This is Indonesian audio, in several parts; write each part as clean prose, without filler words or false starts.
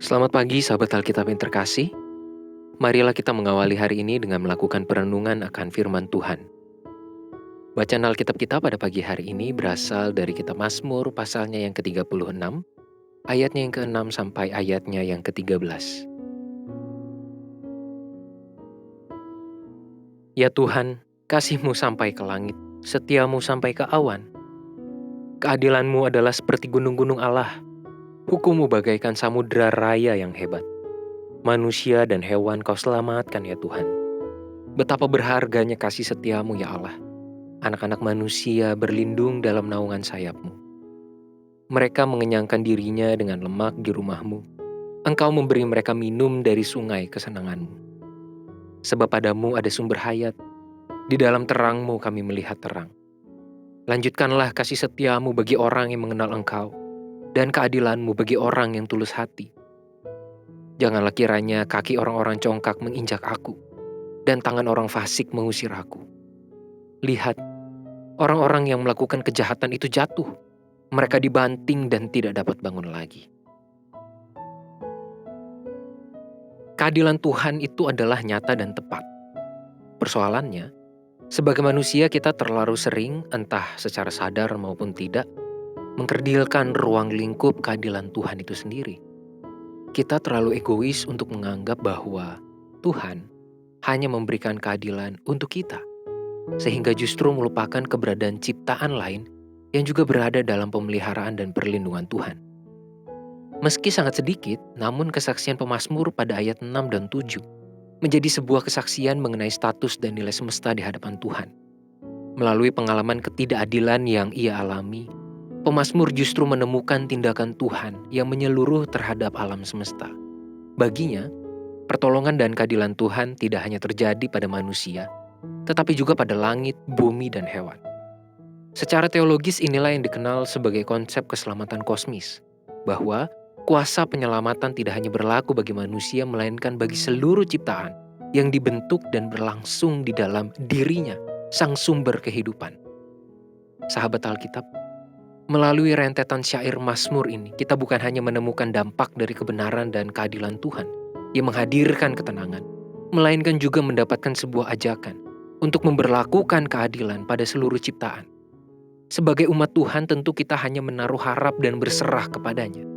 Selamat pagi sahabat Alkitab yang terkasih. Marilah kita mengawali hari ini dengan melakukan perenungan akan firman Tuhan. Bacaan Alkitab kita pada pagi hari ini berasal dari kitab Mazmur pasalnya yang ke-36, ayatnya yang ke-6 sampai ayatnya yang ke-13. Ya Tuhan, kasih-Mu sampai ke langit, setia-Mu sampai ke awan. Keadilan-Mu adalah seperti gunung-gunung Allah, hukum-Mu bagaikan samudera raya yang hebat. Manusia dan hewan Kau selamatkan ya Tuhan. Betapa berharganya kasih setia-Mu ya Allah. Anak-anak manusia berlindung dalam naungan sayap-Mu. Mereka mengenyangkan dirinya dengan lemak di rumah-Mu. Engkau memberi mereka minum dari sungai kesenangan-Mu. Sebab padamu ada sumber hayat. Di dalam terang-Mu kami melihat terang. Lanjutkanlah kasih setia-Mu bagi orang yang mengenal Engkau, dan keadilan-Mu bagi orang yang tulus hati. Janganlah kiranya kaki orang-orang congkak menginjak aku, dan tangan orang fasik mengusir aku. Lihat, orang-orang yang melakukan kejahatan itu jatuh. Mereka dibanting dan tidak dapat bangun lagi. Keadilan Tuhan itu adalah nyata dan tepat. Persoalannya, sebagai manusia kita terlalu sering, entah secara sadar maupun tidak, mengkerdilkan ruang lingkup keadilan Tuhan itu sendiri. Kita terlalu egois untuk menganggap bahwa Tuhan hanya memberikan keadilan untuk kita, sehingga justru melupakan keberadaan ciptaan lain yang juga berada dalam pemeliharaan dan perlindungan Tuhan. Meski sangat sedikit, namun kesaksian pemazmur pada ayat 6 dan 7 menjadi sebuah kesaksian mengenai status dan nilai semesta di hadapan Tuhan. Melalui pengalaman ketidakadilan yang ia alami, pemazmur justru menemukan tindakan Tuhan yang menyeluruh terhadap alam semesta. Baginya, pertolongan dan keadilan Tuhan tidak hanya terjadi pada manusia, tetapi juga pada langit, bumi, dan hewan. Secara teologis inilah yang dikenal sebagai konsep keselamatan kosmis, bahwa kuasa penyelamatan tidak hanya berlaku bagi manusia, melainkan bagi seluruh ciptaan yang dibentuk dan berlangsung di dalam dirinya, sang sumber kehidupan. Sahabat Alkitab, melalui rentetan syair Mazmur ini, kita bukan hanya menemukan dampak dari kebenaran dan keadilan Tuhan yang menghadirkan ketenangan, melainkan juga mendapatkan sebuah ajakan untuk memberlakukan keadilan pada seluruh ciptaan. Sebagai umat Tuhan tentu kita hanya menaruh harap dan berserah kepadanya.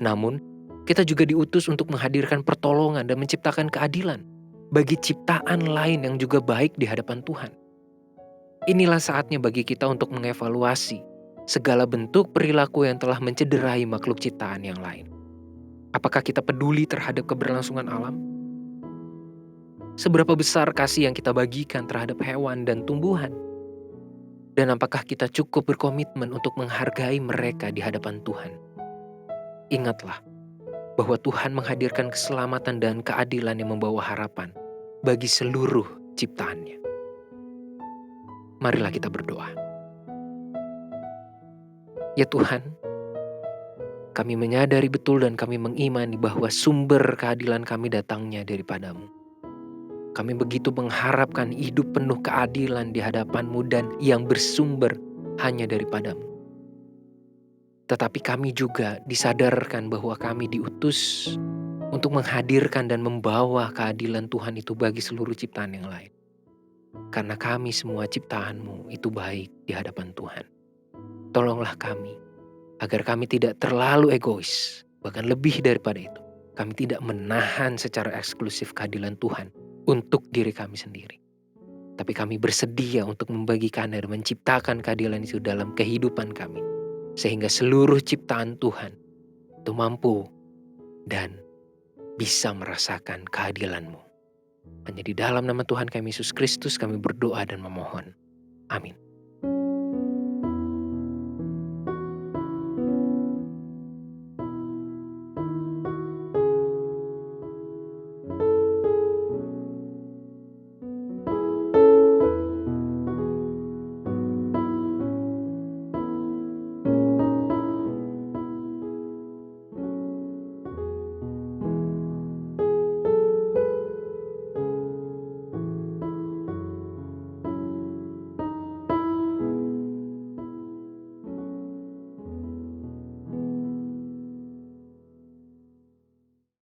Namun, kita juga diutus untuk menghadirkan pertolongan dan menciptakan keadilan bagi ciptaan lain yang juga baik di hadapan Tuhan. Inilah saatnya bagi kita untuk mengevaluasi segala bentuk perilaku yang telah mencederai makhluk ciptaan yang lain. Apakah kita peduli terhadap keberlangsungan alam? Seberapa besar kasih yang kita bagikan terhadap hewan dan tumbuhan? Dan apakah kita cukup berkomitmen untuk menghargai mereka di hadapan Tuhan? Ingatlah bahwa Tuhan menghadirkan keselamatan dan keadilan yang membawa harapan bagi seluruh ciptaannya. Marilah kita berdoa. Ya Tuhan, kami menyadari betul dan kami mengimani bahwa sumber keadilan kami datangnya daripada-Mu. Kami begitu mengharapkan hidup penuh keadilan di hadapan-Mu dan yang bersumber hanya daripada-Mu. Tetapi kami juga disadarkan bahwa kami diutus untuk menghadirkan dan membawa keadilan Tuhan itu bagi seluruh ciptaan yang lain. Karena kami semua ciptaan-Mu itu baik di hadapan Tuhan. Tolonglah kami agar kami tidak terlalu egois, bahkan lebih daripada itu. Kami tidak menahan secara eksklusif keadilan Tuhan untuk diri kami sendiri. Tapi kami bersedia untuk membagikan dan menciptakan keadilan itu dalam kehidupan kami. Sehingga seluruh ciptaan Tuhan itu mampu dan bisa merasakan keadilan-Mu. Hanya di dalam nama Tuhan kami Yesus Kristus kami berdoa dan memohon. Amin.